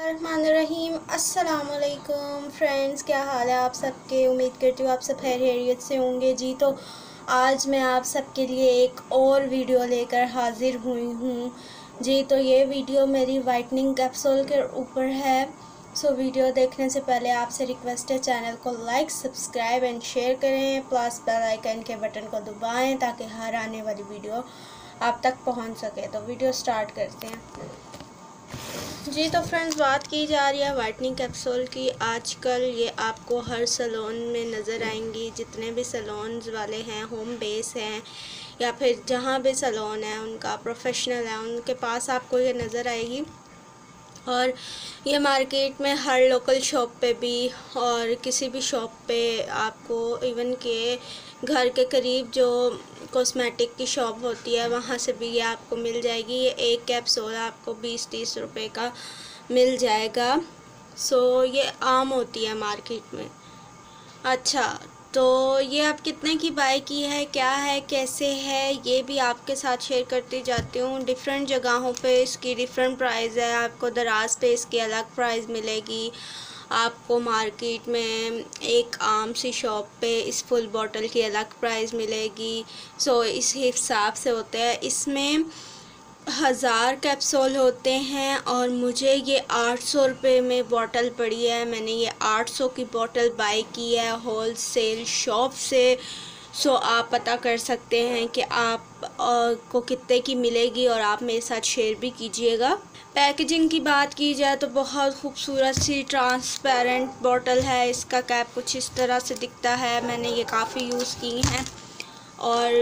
बिस्मिल्लाहिर्रहमानिर्रहीम। अस्सलामुअलैकुम फ्रेंड्स, क्या हाल है आप सबके। उम्मीद करती हूँ आप सब खैर खैरियत से होंगे जी। तो आज मैं आप सबके लिए एक और वीडियो लेकर हाज़िर हुई हूँ जी। तो ये वीडियो मेरी वाइटनिंग कैप्सूल के ऊपर है। सो वीडियो देखने से पहले आपसे रिक्वेस्ट है, चैनल को लाइक, सब्सक्राइब एंड शेयर करें, प्लस बेल आइकन के बटन को दबाएं ताकि हर आने वाली वीडियो आप तक पहुँच सके। तो वीडियो स्टार्ट करते हैं जी। तो फ्रेंड्स, बात की जा रही है वाइटनिंग कैप्सूल की। आजकल ये आपको हर सैलून में नज़र आएंगी। जितने भी सैलून्स वाले हैं, होम बेस हैं या फिर जहाँ भी सैलून है उनका प्रोफेशनल है, उनके पास आपको ये नज़र आएगी। और ये मार्केट में हर लोकल शॉप पे भी और किसी भी शॉप पे आपको, इवन के घर के करीब जो कॉस्मेटिक की शॉप होती है वहाँ से भी ये आपको मिल जाएगी। ये एक कैप्सूल आपको 20-30 रुपए का मिल जाएगा। सो ये आम होती है मार्केट में। अच्छा, तो ये आप कितने की बाय की है, क्या है, कैसे है, ये भी आपके साथ शेयर करती जाती हूँ। डिफरेंट जगहों पे इसकी डिफरेंट प्राइस है। आपको दराज पे इसकी अलग प्राइस मिलेगी, आपको मार्केट में एक आम सी शॉप पे इस फुल बॉटल की अलग प्राइस मिलेगी। सो इस हिसाब से होता है। इसमें 1000 कैप्सूल होते हैं और मुझे ये 800 रुपये में बॉटल पड़ी है। मैंने ये 800 की बॉटल बाय की है होल सेल शॉप से। सो आप पता कर सकते हैं कि आप को कितने की मिलेगी और आप मेरे साथ शेयर भी कीजिएगा। पैकेजिंग की बात की जाए तो बहुत खूबसूरत सी ट्रांसपेरेंट बॉटल है। इसका कैप कुछ इस तरह से दिखता है। मैंने ये काफ़ी यूज़ की हैं और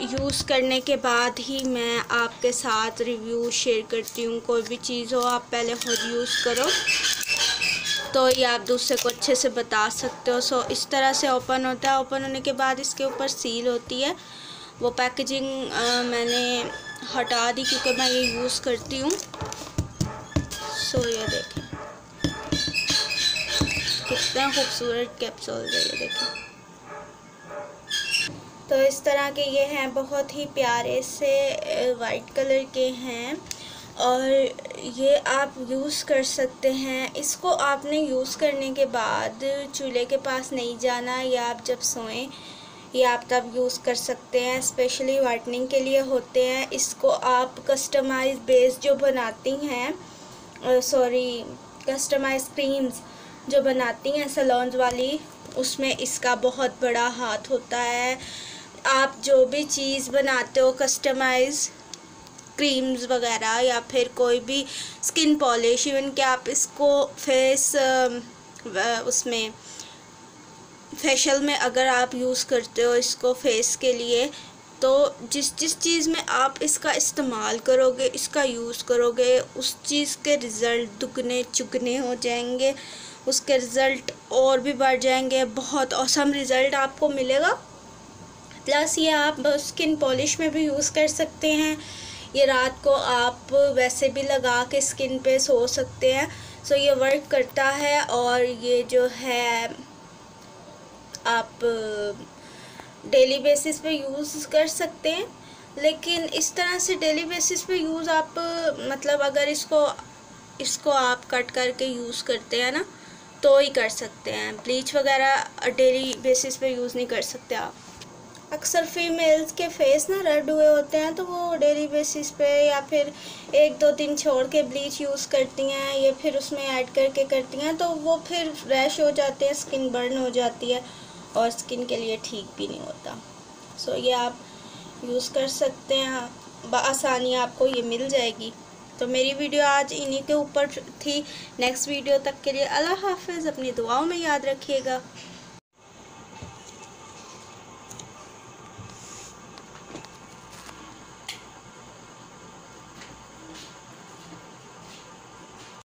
यूज़ करने के बाद ही मैं आपके साथ रिव्यू शेयर करती हूँ। कोई भी चीज़ हो आप पहले खुद यूज़ करो तो ये आप दूसरे को अच्छे से बता सकते हो। सो इस तरह से ओपन होता है। ओपन होने के बाद इसके ऊपर सील होती है। वो पैकेजिंग मैंने हटा दी क्योंकि मैं ये यूज़ करती हूँ। सो ये देखें कितने खूबसूरत कैप्सूल है, ये देखें। तो इस तरह के ये हैं, बहुत ही प्यारे से वाइट कलर के हैं और ये आप यूज़ कर सकते हैं। इसको आपने यूज़ करने के बाद चूल्हे के पास नहीं जाना, या आप जब सोएं ये आप तब यूज़ कर सकते हैं। स्पेशली वाइटनिंग के लिए होते हैं। इसको आप कस्टमाइज बेस जो बनाती हैं, कस्टमाइज क्रीम्स जो बनाती हैं सैलून्स वाली, उसमें इसका बहुत बड़ा हाथ होता है। आप जो भी चीज़ बनाते हो, कस्टमाइज क्रीम्स वगैरह या फिर कोई भी स्किन पॉलिश, इवन कि आप इसको उसमें फेशियल में अगर आप यूज़ करते हो इसको फेस के लिए, तो जिस चीज़ में आप इसका इस्तेमाल करोगे, इसका यूज़ करोगे, उस चीज़ के रिज़ल्ट दुगने चुगने हो जाएंगे। उसके रिज़ल्ट और भी बढ़ जाएंगे। बहुत औसम रिज़ल्ट आपको मिलेगा। प्लस ये आप स्किन पॉलिश में भी यूज़ कर सकते हैं। ये रात को आप वैसे भी लगा के स्किन पे सो सकते हैं। सो ये वर्क करता है और ये जो है आप डेली बेसिस पे यूज़ कर सकते हैं। लेकिन इस तरह से डेली बेसिस पे यूज़ आप मतलब अगर इसको आप कट करके यूज़ करते हैं ना तो ही कर सकते हैं। ब्लीच वगैरह डेली बेसिस पे यूज़ नहीं कर सकते आप। अक्सर फीमेल्स के फेस ना रेड हुए होते हैं तो वो डेली बेसिस पे या फिर 1-2 दिन छोड़ के ब्लीच यूज़ करती हैं या फिर उसमें ऐड करके करती हैं, तो वो फिर रैश हो जाते हैं, स्किन बर्न हो जाती है और स्किन के लिए ठीक भी नहीं होता। सो ये आप यूज़ कर सकते हैं, बआसानी आपको ये मिल जाएगी। तो मेरी वीडियो आज इन्हीं के ऊपर थी। नेक्स्ट वीडियो तक के लिए अल्लाह हाफ़िज़। अपनी दुआओं में याद रखिएगा।